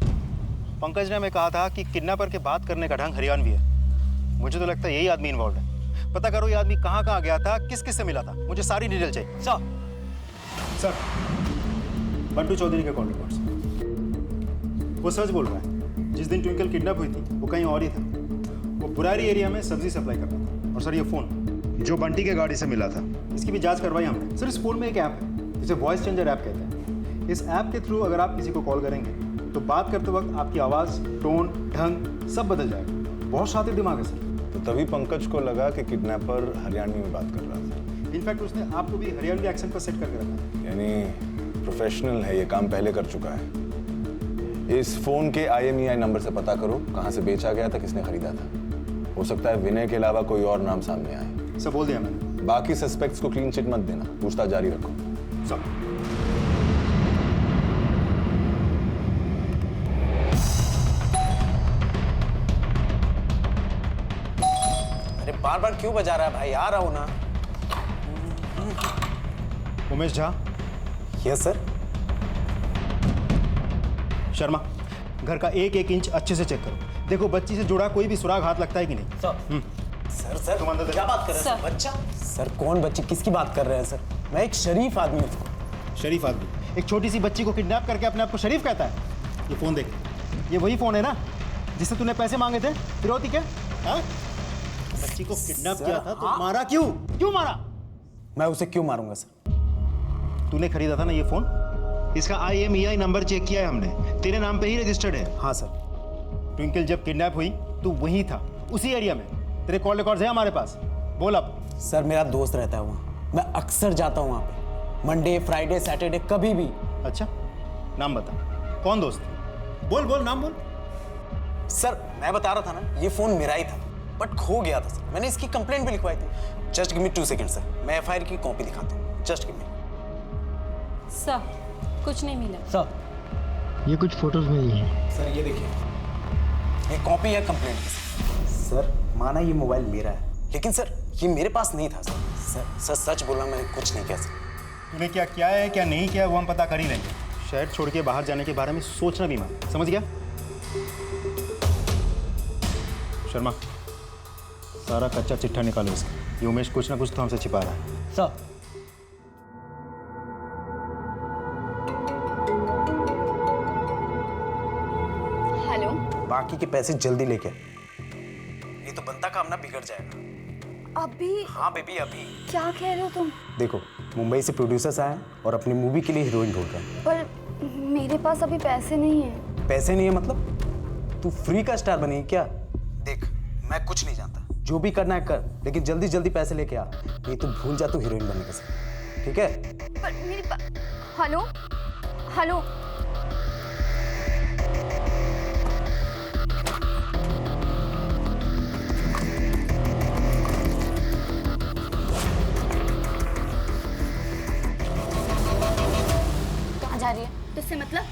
पंकज ने हमें कहा था कि किडनैपर के बात करने का ढंग हरियाणवी है। मुझे तो लगता है यही आदमी इन्वॉल्व है। पता करो ये आदमी कहाँ कहाँ गया था, किस किस से मिला था। मुझे सारी डिटेल चाहिए। सर, बंटू चौधरी के कॉल रिपोर्ट्स। वो सच बोल रहा है। जिस दिन ट्विंकल किडनैप हुई थी वो कहीं और ही था। वो बुरारी एरिया में सब्जी सप्लाई करता था। और सर ये फोन जो बंटी के गाड़ी से मिला था, इसकी भी जांच करवाई हमने। सर इस फोन में एक ऐप है जिसे वॉइस चेंजर ऐप कहते हैं। इस ऐप के थ्रू अगर आप किसी को कॉल करेंगे तो बात करते वक्त आपकी आवाज़, टोन, ढंग सब बदल जाएगा। बहुत शातिर दिमाग है सर। तो तभी पंकज को लगा कि किडनैपर हरियाणवी में बात कर रहा था। इनफैक्ट उसने आपको भी हरियाणवी एक्सेंट पर सेट करके रखा। यानी प्रोफेशनल है, ये काम पहले कर चुका है। इस फोन के IMEI नंबर से पता करो कहाँ से बेचा गया था, किसने खरीदा था। हो सकता है विनय के अलावा कोई और नाम सामने आए। सब बोल दिया मैंने। बाकी सस्पेक्ट्स को क्लीन चिट मत देना, पूछताछ जारी रखो। सब। अरे बार बार क्यों बजा रहा है भाई? आ रहा हूँ ना। उमेश झा। Yes sir. शर्मा, घर का एक एक इंच अच्छे से चेक करो। देखो बच्ची से जुड़ा कोई भी सुराग हाथ लगता है कि नहीं। सर सर तुम अंदर क्या बात कर रहे हैं? बच्चा? सर कौन बच्ची, किसकी बात कर रहे हैं सर? मैं एक शरीफ आदमी हूँ। शरीफ आदमी एक छोटी सी बच्ची को किडनैप करके अपने आप को शरीफ कहता है? ये फोन देख, ये वही फोन है ना जिससे तूने पैसे मांगे थे फिरौती के? हाँ? बच्ची को किडनैप किया था तो मारा क्यों? क्यों मारा? मैं उसे क्यों मारूंगा सर? तूने खरीदा था ना ये फोन, इसका IMEI नंबर चेक किया है हमने, तेरे नाम पे ही रजिस्टर्ड है। हाँ सर। ट्विंकल जब किडनैप हुई तू वहीं था, उसी एरिया में। तेरे कॉल रिकॉर्ड्स है हमारे पास, बोल अब। सर मेरा दोस्त रहता है वहाँ, मैं अक्सर जाता हूँ वहाँ पे, मंडे फ्राइडे सैटरडे कभी भी। अच्छा, नाम बता, कौन दोस्त? बोल बोल, नाम बोल। सर मैं बता रहा था ना, ये फोन मेरा ही था बट खो गया था सर। मैंने इसकी कंप्लेंट भी लिखवाई थी। Just give me 2 second sir, मैं FIR की कॉपी दिखाता हूँ। Just give me. सर कुछ नहीं मिला। सर ये कुछ फोटोज मिली हैं। सर ये देखिए, ये कॉपी है कंप्लेंट की। सर माना ये मोबाइल मेरा है, लेकिन सर ये मेरे पास नहीं था सर। सर सच बोलना, मैंने कुछ नहीं किया सर। तूने क्या किया है क्या नहीं किया वो हम पता कर ही लेंगे। शहर छोड़ के बाहर जाने के बारे में सोचना भी मत, समझ गया? शर्मा, सारा कच्चा चिट्ठा निकालो इसका। ये उमेश कुछ ना कुछ तो हमसे छिपा रहा है। Sir hello. बाकी के पैसे जल्दी लेके आ, नहीं तो बनता काम ना बिगड़ जाएगा। अभी? हाँ बेबी अभी। क्या कह रहे हो तुम? देखो मुंबई से प्रोड्यूसर्स आए हैं और अपनी मूवी के लिए हीरोइन ढूंढ रहे हैं। पर मेरे पास अभी पैसे नहीं है। पैसे नहीं है मतलब? तू फ्री का स्टार बनी क्या? देख मैं कुछ नहीं जानता, जो भी करना है कर, लेकिन जल्दी जल्दी पैसे लेके आ, नहीं तो भूल जा तू हीरोइन बनने का सर, ठीक है? पर मेरी हेलो हेलो। कहाँ जा रही है? तुझसे मतलब?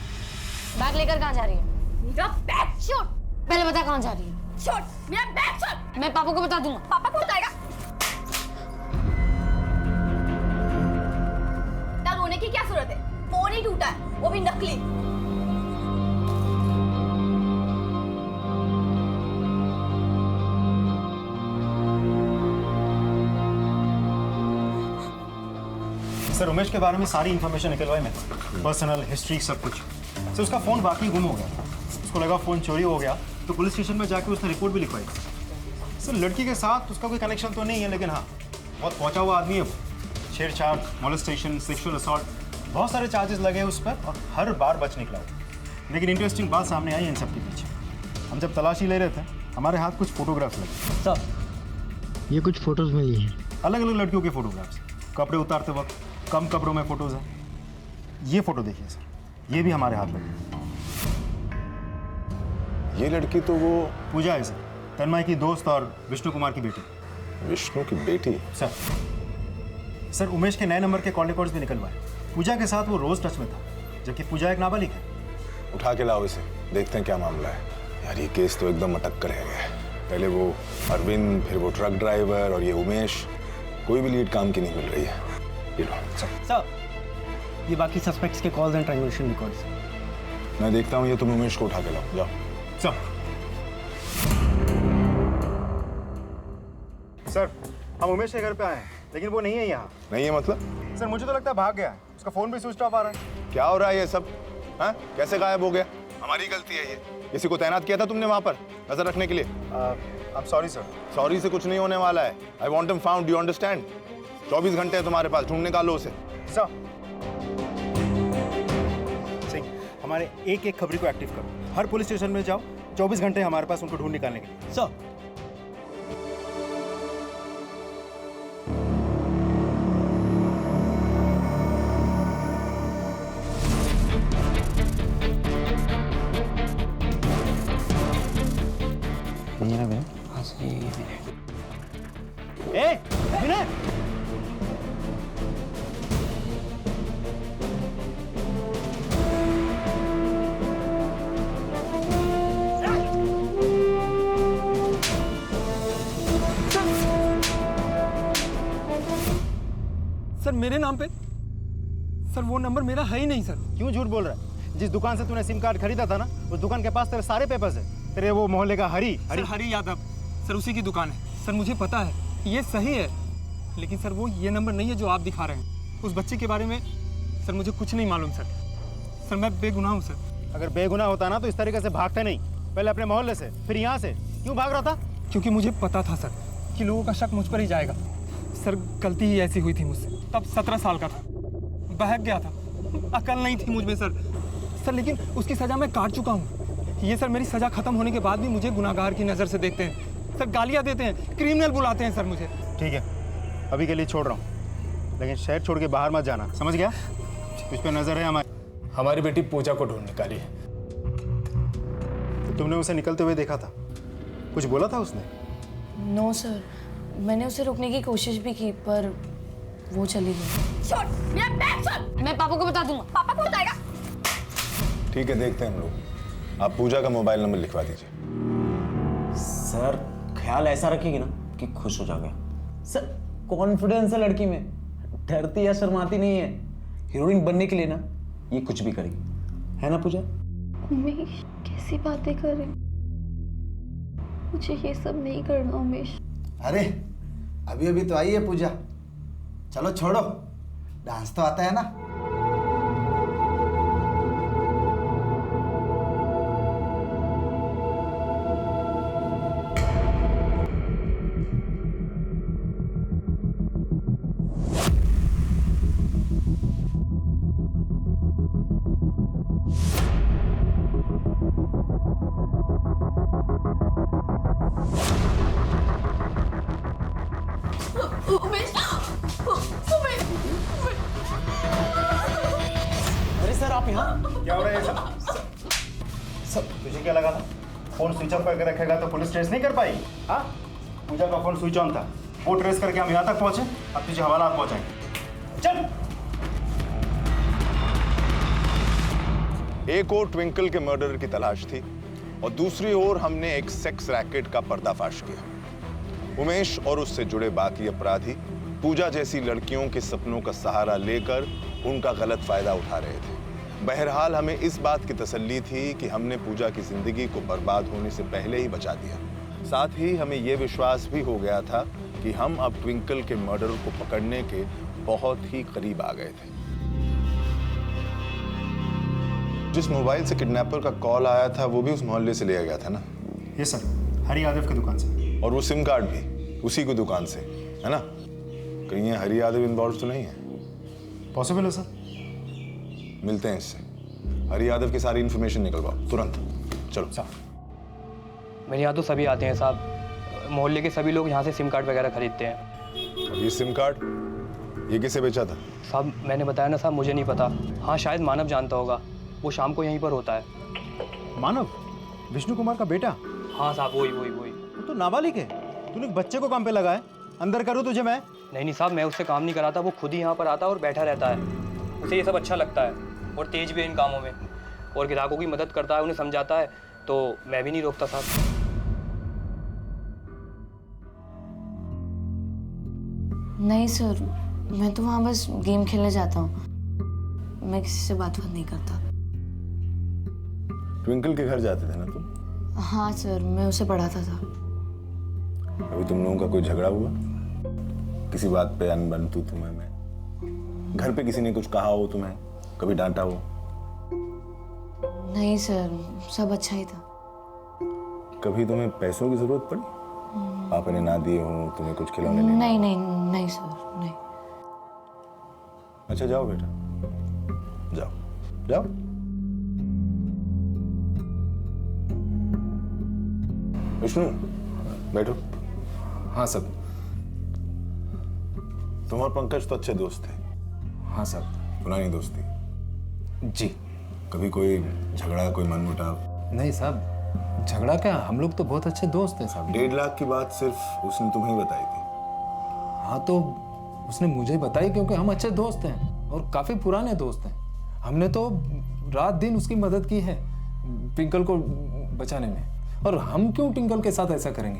बैग लेकर कहाँ जा रही है? मेरा बैग छोड़। पहले बता कहाँ जा रही है? छोड़ मेरा बैग छोड़। मैं पापा को बता दूंगा। पापा को बताएगा? क्या रोने की क्या जरूरत है? फोन ही टूटा है, वो भी नकली। सर उमेश के बारे में सारी इन्फॉर्मेशन निकलवाई मैंने, पर्सनल हिस्ट्री सब कुछ। सर उसका फ़ोन वाकई गुम हो गया, उसको लगा फ़ोन चोरी हो गया तो पुलिस स्टेशन में जाके उसने रिपोर्ट भी लिखवाई। सर लड़की के साथ उसका कोई कनेक्शन तो नहीं है, लेकिन हाँ बहुत पहुंचा हुआ आदमी है वो। छेड़छाड़, मोलेस्टेशन, सेक्सुअल असॉल्ट, बहुत सारे चार्जेस लगे उस पर और हर बार बच निकला वो। लेकिन इंटरेस्टिंग बात सामने आई इन सब के पीछे। हम जब तलाशी ले रहे थे हमारे हाथ कुछ फोटोग्राफ्स लगे। सर ये कुछ फोटोज मिली हैं, अलग अलग लड़कियों के फोटोग्राफ्स, कपड़े उतारते वक्त, कम कपड़ों में फोटोज हैं। ये फोटो देखिए सर, ये भी हमारे हाथ लगे। ये लड़की तो वो पूजा है सर, तन्मय की दोस्त और विष्णु कुमार की बेटी। विष्णु की बेटी? सर उमेश के नए नंबर के कॉल रिकॉर्ड्स भी निकलवाए। पूजा के साथ वो रोज टच में था, जबकि पूजा एक नाबालिग है। उठा के लाओ इसे, देखते हैं क्या मामला है। यार ये केस तो एकदम अटक कर रह गया है। पहले वो अरविंद, फिर वो ट्रक ड्राइवर और ये उमेश, कोई भी लीड काम की नहीं मिल रही है। ये लो सर, ये बाकी सस्पेक्ट्स के कॉल्स एंड ट्रांजैक्शन रिकॉर्ड्स। मैं देखता हूँ, ये तुम उमेश को उठा के लाओ, जाओ। सर हम उमेश के घर पे आए हैं, लेकिन वो नहीं है यहाँ। नहीं है मतलब? सर मुझे तो लगता है भाग गया है, उसका फोन भी स्विच ऑफ आ रहा है। क्या हो रहा है ये सब? हाँ कैसे गायब हो गया? हमारी गलती है ये। किसी को तैनात किया था तुमने वहाँ पर नजर रखने के लिए? I'm sorry sir. सॉरी से कुछ नहीं होने वाला है। I want him found, you understand? 24 घंटे है तुम्हारे पास, ढूंढ निकालो उसे। सर सिंह, हमारे एक एक खबरी को एक्टिव करो, हर पुलिस स्टेशन में जाओ, 24 घंटे हमारे पास उनको ढूंढ निकालने के लिए। सर विनय, सर मेरे नाम पे? सर वो नंबर मेरा है ही नहीं सर। क्यों झूठ बोल रहा है? जिस दुकान से तूने सिम कार्ड खरीदा था ना, उस दुकान के पास तेरे सारे पेपर्स है। तेरे वो मोहल्ले का हरी यादव सर, उसी की दुकान है सर। मुझे पता है ये सही है, लेकिन सर वो ये नंबर नहीं है जो आप दिखा रहे हैं। उस बच्चे के बारे में सर मुझे कुछ नहीं मालूम सर। सर मैं बेगुनाह हूँ सर। अगर बेगुनाह होता ना तो इस तरीके से भागते नहीं, पहले अपने मोहल्ले से फिर यहाँ से। क्यों भाग रहा था? क्योंकि मुझे पता था सर कि लोगों का शक मुझ पर ही जाएगा। सर गलती ही ऐसी हुई थी मुझसे। तब 17 साल का था, बहक गया था, अकल नहीं थी मुझ में सर लेकिन उसकी सज़ा मैं काट चुका हूँ। ये सर मेरी सज़ा ख़त्म होने के बाद भी मुझे गुनाहगार की नज़र से देखते हैं सर, गालियाँ देते हैं, क्रिमिनल बुलाते हैं सर मुझे। ठीक है, अभी के लिए छोड़ रहा हूँ, लेकिन शहर छोड़ के बाहर मत जाना, समझ गया? उस पर नज़र है हमारी बेटी पूजा को ढूंढ निकाली है। तो तुमने उसे निकलते हुए देखा था, कुछ बोला था उसने? नो सर, मैंने उसे रोकने की कोशिश भी की पर वो चली गई। मैं पापा को बता दूंगा। पापा को बताएगा? ठीक है, देखते हैं हम लोग। आप पूजा का मोबाइल नंबर लिखवा दीजिए। सर ख्याल ऐसा रखेगी ना कि खुश हो जाओगे। सर कॉन्फिडेंस है लड़की में, डरती या शर्माती नहीं है। हीरोइन बनने के लिए ना ये कुछ भी करेगी, है ना पूजा? उमेश कैसी बातें कर रहे, मुझे ये सब नहीं करना उमेश। अरे अभी अभी तो आई है पूजा, चलो छोड़ो, डांस तो आता है ना। अरे सर आप यहाँ क्या हो रहा है सब तुझे क्या लगा था फोन स्विच ऑफ करके रखेगा तो पुलिस ट्रेस नहीं कर पाएगी? हाँ, पूजा का फोन स्विच ऑन था, वो ट्रेस करके हम यहाँ तक पहुंचे, अब तुझे हवालात पहुंचाएंगे। चल। एक और ट्विंकल के मर्डर की तलाश थी और दूसरी ओर हमने एक सेक्स रैकेट का पर्दाफाश किया। उमेश और उससे जुड़े बाकी अपराधी पूजा जैसी लड़कियों के सपनों का सहारा लेकर उनका गलत फायदा उठा रहे थे। बहरहाल हमें इस बात की तसल्ली थी कि हमने पूजा की जिंदगी को बर्बाद होने से पहले ही बचा दिया। साथ ही हमें यह विश्वास भी हो गया था कि हम अब ट्विंकल के मर्डर को पकड़ने के बहुत ही करीब आ गए थे। जिस मोबाइल से किडनैपर का कॉल आया था वो भी उस मोहल्ले से लिया गया था ना? ये सर, हरी यादव की दुकान से। और वो सिम कार्ड भी उसी की दुकान से, है ना? कहीं ये हरी यादव इन्वॉल्व तो नहीं है? पॉसिबल है सर। मिलते हैं इससे, हरी यादव की सारी इन्फॉर्मेशन निकलवाओ तुरंत। चलो साहब। मेरे यहाँ तो सभी आते हैं साहब, मोहल्ले के सभी लोग यहाँ से सिम कार्ड वगैरह खरीदते हैं। ये सिम कार्ड ये किसे बेचा था? साहब मैंने बताया ना साहब, मुझे नहीं पता। हाँ शायद मानव जानता होगा, वो शाम को यहीं पर होता है। मानव? विष्णु कुमार का बेटा? हाँ साहब वही। वो तो नाबालिग है, तूने बच्चे को काम पे लगाया। अंदर करूँ तुझे मैं? नहीं साहब, मैं उससे काम नहीं कराता, वो खुद ही यहाँ पर आता और बैठा रहता है। उसे ये सब अच्छा लगता है और तेज भी है इन कामों में, और ग्राहकों की मदद करता है, उन्हें समझाता है, तो मैं भी नहीं रोकता साहब। नहीं सर, मैं तो वहाँ बस गेम खेलने जाता हूँ, मैं किसी से बात नहीं करता। ट्विंकल के घर जाते थे ना तुम? हाँ सर, मैं उसे पढ़ाता था। अभी तुम लोगों का कोई झगड़ा हुआ किसी बात पे? अनबन तू तुम्हें मैं घर पे किसी ने कुछ कहा हो तुम्हें, कभी डांटा हो? नहीं सर, सब अच्छा ही था। कभी तुम्हें पैसों की जरूरत पड़ी? पापा ने ना दिए हो तुम्हें कुछ खिलौने? नहीं सर, नहीं। अच्छा जाओ बेटा, जाओ जाओ। विष्णु बैठो। हाँ सब। तुम और पंकज तो अच्छे दोस्त थे? हाँ सर। पुरानी दोस्ती? जी। कभी कोई झगड़ा, कोई मनमुटाव? नहीं साहब, झगड़ा क्या, हम लोग तो बहुत अच्छे दोस्त हैं साहब। 1.5 लाख की बात सिर्फ उसने तुम्हें बताई थी? हाँ तो उसने मुझे बताई क्योंकि हम अच्छे दोस्त हैं और काफी पुराने दोस्त हैं। हमने तो रात दिन उसकी मदद की है ट्विंकल को बचाने में, और हम क्यों ट्विंकल के साथ ऐसा करेंगे?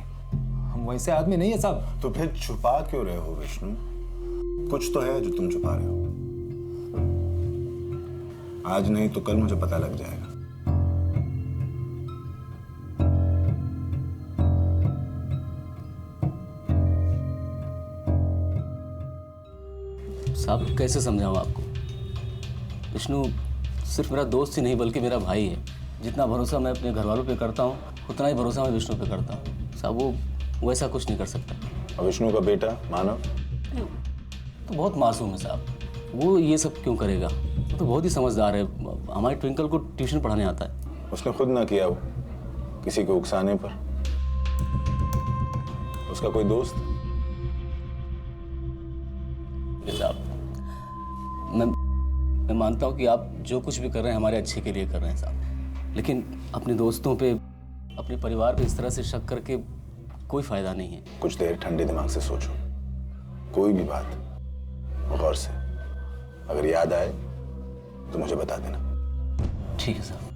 हम वैसे आदमी नहीं है साहब। तो फिर छुपा क्यों रहे हो विष्णु? कुछ तो है जो तुम छुपा रहे हो। आज नहीं तो कल मुझे पता लग जाएगा। साहब कैसे समझाऊं आपको? विष्णु सिर्फ मेरा दोस्त ही नहीं बल्कि मेरा भाई है। जितना भरोसा मैं अपने घर वालों पे करता हूँ उतना ही भरोसा मैं विष्णु पे करता हूँ। साहब वो वैसा कुछ नहीं कर सकता। और विष्णु का बेटा मानव? तो बहुत मासूम है साहब, वो ये सब क्यों करेगा? वो तो बहुत ही समझदार है, हमारे ट्विंकल को ट्यूशन पढ़ाने आता है। उसने खुद ना किया, वो किसी को उकसाने पर। उसका कोई दोस्त? साहब मैं मानता हूँ कि आप जो कुछ भी कर रहे हैं हमारे अच्छे के लिए कर रहे हैं साहब, लेकिन अपने दोस्तों पे, अपने परिवार पे इस तरह से शक करके कोई फायदा नहीं है। कुछ देर ठंडे दिमाग से सोचो, कोई भी बात गौर से, अगर याद आए तो मुझे बता देना। ठीक है साहब।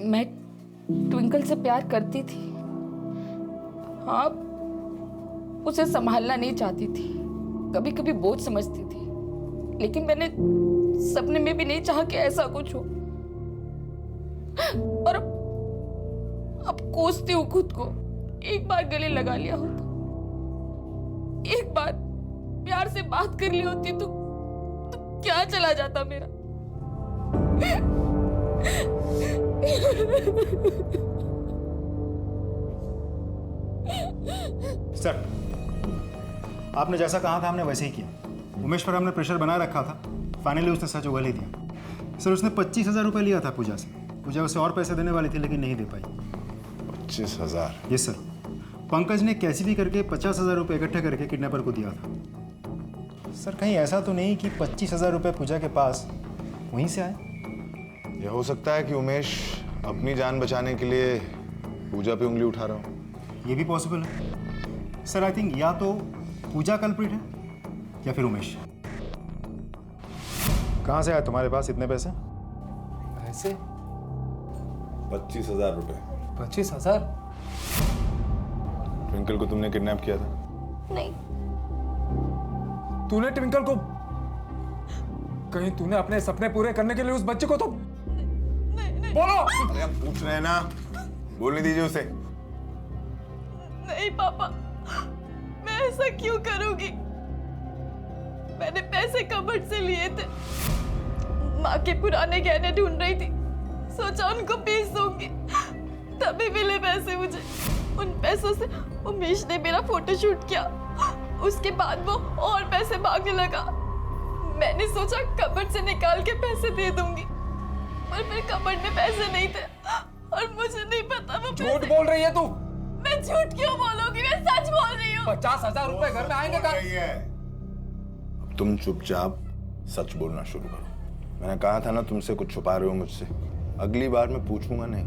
मैं ट्विंकल से प्यार करती थी, हाँ, उसे संभालना नहीं चाहती थी, कभी कभी बोझ समझती थी, लेकिन मैंने सपने में भी नहीं चाहा कि ऐसा कुछ हो। और अब कोसती हूँ खुद को, एक बार गले लगा लिया होता, एक बार प्यार से बात कर ली होती तो क्या चला जाता मेरा। सर, आपने जैसा कहा था हमने वैसे ही किया। उमेश पर हमने प्रेशर बना रखा था, फाइनली उसने सच उगल ही दिया। सर, उसने 25,000 रुपये लिया था पूजा से। पूजा उसे और पैसे देने वाली थी लेकिन नहीं दे पाई। 25,000? Yes sir. पंकज ने कैसे भी करके 50,000 रुपये इकट्ठे करके किडनैपर को दिया था। सर, कहीं ऐसा तो नहीं कि 25,000 रुपये पूजा के पास वहीं से आए? यह हो सकता है कि उमेश अपनी जान बचाने के लिए पूजा पे उंगली उठा रहा हो। ये भी पॉसिबल है सर। आई थिंक या तो पूजा कल्प्रिट है या फिर उमेश। कहाँ से आए तुम्हारे पास इतने पैसे? पैसे? 25,000 रुपये। 25,000? ट्विंकल को तुमने किडनैप किया था? नहीं। तूने ट्विंकल को? कहीं तूने अपने सपने पूरे करने के लिए उस बच्चे को तो बोलो। अरे हम पूछ रहे हैं ना, बोलने दीजिए उसे। नहीं पापा, मैं ऐसा क्यों करूंगी? मैंने पैसे कबर्ड से लिए थे, माँ के पुराने गहने ढूंढ रही थी, सोचा उनको बेच दूंगी, तभी मिले पैसे मुझे। उन पैसों से उमेश ने मेरा फोटोशूट किया, उसके बाद वो और पैसे मांगने लगा। मैंने सोचा कबर्ड से निकाल के पैसे दे दूंगी, पर फिर कबर्ड में पैसे नहीं थे और मुझे नहीं पता वो झूठ बोल रही है तू। मैं झूठ क्यों बोलूंगी? मैं सच बोल रही हूँ। 50,000 रुपए घर में आएंगे कहाँ? अब तुम चुपचाप सच बोलना शुरू करो। मैंने कहा था ना तुमसे कुछ छुपा रहे हो मुझसे। अगली बार मैं पूछूंगा नहीं,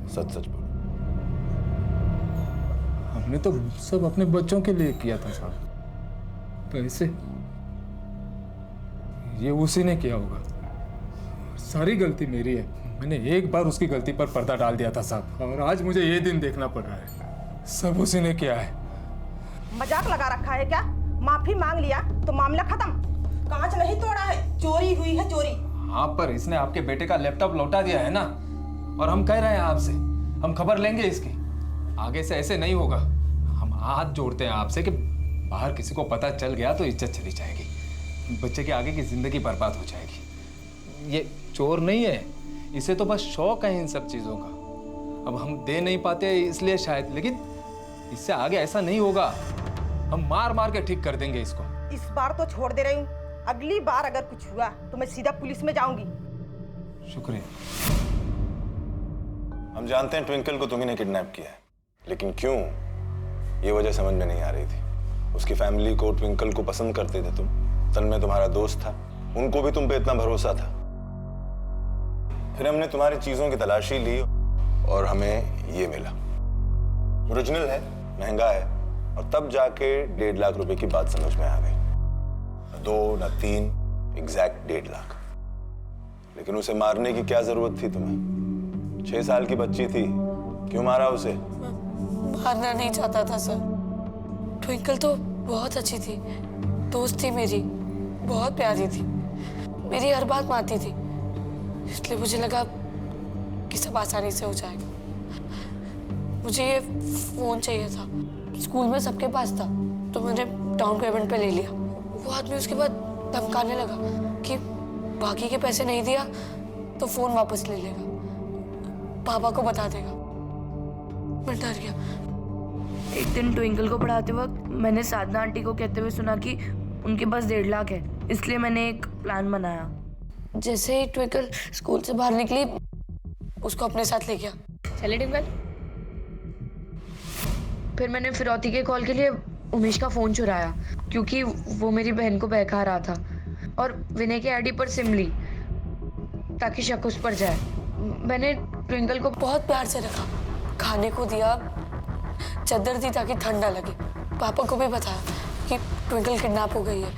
सच सच बोलो। हमने तो सब अपने बच्चों के लिए किया था साहब। पैसे ये उसी ने किया होगा। सारी गलती मेरी है। मैंने एक बार उसकी गलती पर पर्दा डाल दिया था साहब, और आज मुझे ये दिन देखना पड़ रहा है। सब उसी ने किया है। मजाक लगा रखा है क्या? माफी मांग लिया तो मामला खत्म। कांच नहीं तोड़ा है, चोरी हुई है, चोरी। हाँ, पर इसने आपके बेटे का लैपटॉप लौटा दिया है ना, और हम कह रहे हैं आपसे, हम खबर लेंगे इसकी। आगे से ऐसे नहीं होगा। हम हाथ जोड़ते हैं आपसे कि बाहर किसी को पता चल गया तो इज्जत चली जाएगी, बच्चे के आगे की जिंदगी बर्बाद हो जाएगी। ये चोर नहीं है, इसे तो बस शौक है इन सब चीजों का। अब हम दे नहीं पाते इसलिए शायद, लेकिन इससे आगे ऐसा नहीं होगा। हम मार मार के ठीक कर देंगे इसको। इस बार तो छोड़ दे रही हूँ, अगली बार अगर कुछ हुआ तो मैं सीधा पुलिस में जाऊंगी। शुक्रिया। हम जानते हैं ट्विंकल को तुम्ही ने किडनैप किया है, लेकिन क्यों, ये वजह समझ में नहीं आ रही थी। उसकी फैमिली को, ट्विंकल को पसंद करते थे तुम, तन में तुम्हारा दोस्त था, उनको भी तुम पे इतना भरोसा था। फिर हमने तुम्हारी चीजों की तलाशी ली और हमें ये मिला। ओरिजिनल है, महंगा है, और तब जाके 1.5 लाख रुपए की बात समझ में आ गई। न 2 न 3, एग्जैक्ट 1.5 लाख। लेकिन उसे मारने की क्या जरूरत थी तुम्हें? 6 साल की बच्ची थी, क्यों मारा उसे? मारना नहीं चाहता था सर। ट्विंकल तो बहुत अच्छी थी, दोस्त थी मेरी, बहुत प्यारी थी, मेरी हर बात मानती थी, इसलिए मुझे लगा कि सब आसानी से हो जाएगा। मुझे ये फोन चाहिए था, स्कूल में सबके पास था, तो मैंने डाउन पेमेंट पे ले लिया। वो आदमी उसके बाद धमकाने लगा कि बाकी के पैसे नहीं दिया तो फोन वापस ले लेगा, पापा को बता देगा। मैं डर गया। एक दिन ट्विंकल को पढ़ाते वक्त मैंने साधना आंटी को कहते हुए सुना कि उनके पास 1.5 लाख है, इसलिए मैंने एक प्लान बनाया। जैसे ही ट्विंकल स्कूल से बाहर निकली, उसको अपने साथ ले गया। चले ट्विंकल। फिर मैंने फिरौती के कॉल के लिए उमेश का फोन चुराया, क्योंकि वो मेरी बहन को बहका रहा था, और विनय के आईडी पर सिम ली ताकि शक उस पर जाए। मैंने ट्विंकल को बहुत प्यार से रखा, खाने को दिया, चादर दी ताकि ठंड ना लगे। पापा को भी बताया कि ट्विंकल किडनैप हो गई है,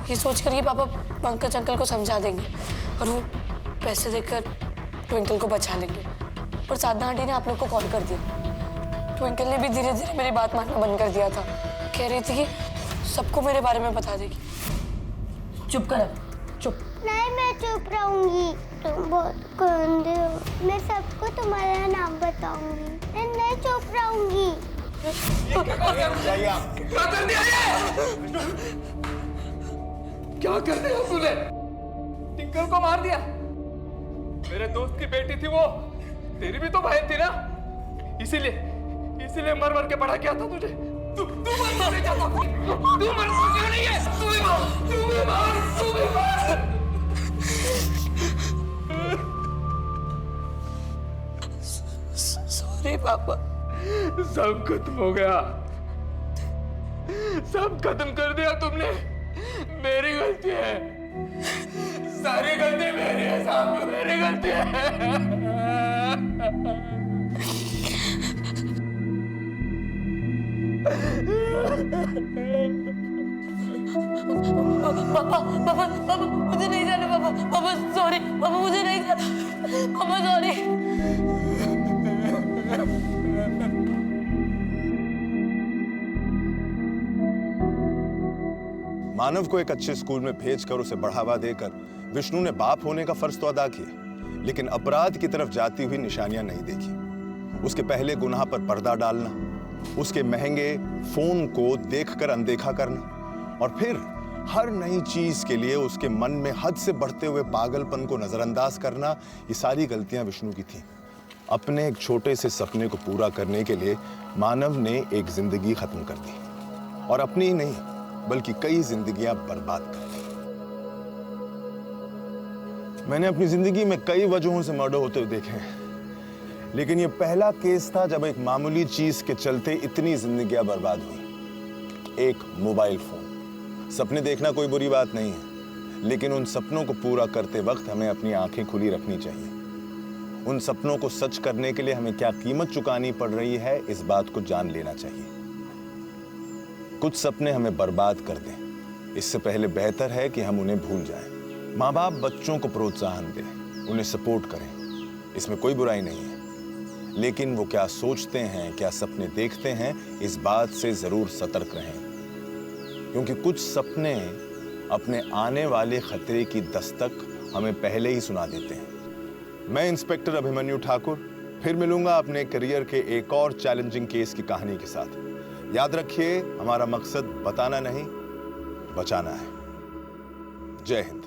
ये सोचकर कि पापा पंकज अंकल को समझा देंगे और वो पैसे देकर ट्विंकल को बचा लेंगे। पर साधना आंटी ने आप लोग को कॉल कर दिया। ट्विंकल ने भी धीरे धीरे मेरी बात मानना बंद कर दिया था। कह रही थी कि सबको मेरे बारे में बता देगी। चुप कर, चुप। नहीं, मैं चुप रहूंगी। तुम बहुत गंदे हो। मैं सबको तुम्हारा नाम बताऊंगी। मैं नहीं चुप रहूंगी। क्या कर दिया तूने? टिंकल को मार दिया। मेरे दोस्त की बेटी थी वो, तेरी भी तो बहन थी ना, इसीलिए मर मर के पढ़ा क्या था तुझे। तू मर नहीं जाता, तू मर क्यों नहीं है? तू भी मार। सॉरी पापा। सब खत्म हो गया, सब खत्म कर दिया तुमने। मेरी गलती है, सारी गलती मेरी है साहब, मेरी गलती है। पापा मुझे नहीं जाना। पापा सॉरी। पापा मुझे नहीं जाना। पापा सॉरी। मानव को एक अच्छे स्कूल में भेजकर उसे बढ़ावा देकर विष्णु ने बाप होने का फर्ज तो अदा किया, लेकिन अपराध की तरफ जाती हुई निशानियां नहीं देखी। उसके पहले गुनाह पर पर्दा डालना, उसके महंगे फोन को देखकर अनदेखा करना, और फिर हर नई चीज के लिए उसके मन में हद से बढ़ते हुए पागलपन को नजरअंदाज करना, ये सारी गलतियां विष्णु की थीं। अपने एक छोटे से सपने को पूरा करने के लिए मानव ने एक जिंदगी खत्म कर दी, और अपनी ही नहीं बल्कि कई जिंदगियां बर्बाद कर दी। मैंने अपनी जिंदगी में कई वजहों से मर्डर होते हुए देखे हैं, लेकिन यह पहला केस था जब एक मामूली चीज के चलते इतनी जिंदगियां बर्बाद हुई। एक मोबाइल फोन। सपने देखना कोई बुरी बात नहीं है, लेकिन उन सपनों को पूरा करते वक्त हमें अपनी आंखें खुली रखनी चाहिए। उन सपनों को सच करने के लिए हमें क्या कीमत चुकानी पड़ रही है, इस बात को जान लेना चाहिए। कुछ सपने हमें बर्बाद कर दें, इससे पहले बेहतर है कि हम उन्हें भूल जाएं। माँ बाप बच्चों को प्रोत्साहन दें, उन्हें सपोर्ट करें, इसमें कोई बुराई नहीं है, लेकिन वो क्या सोचते हैं, क्या सपने देखते हैं, इस बात से जरूर सतर्क रहें, क्योंकि कुछ सपने अपने आने वाले खतरे की दस्तक हमें पहले ही सुना देते हैं। मैं इंस्पेक्टर अभिमन्यु ठाकुर फिर मिलूंगा अपने करियर के एक और चैलेंजिंग केस की कहानी के साथ। याद रखिए, हमारा मकसद बताना नहीं, बचाना है। जय हिंद।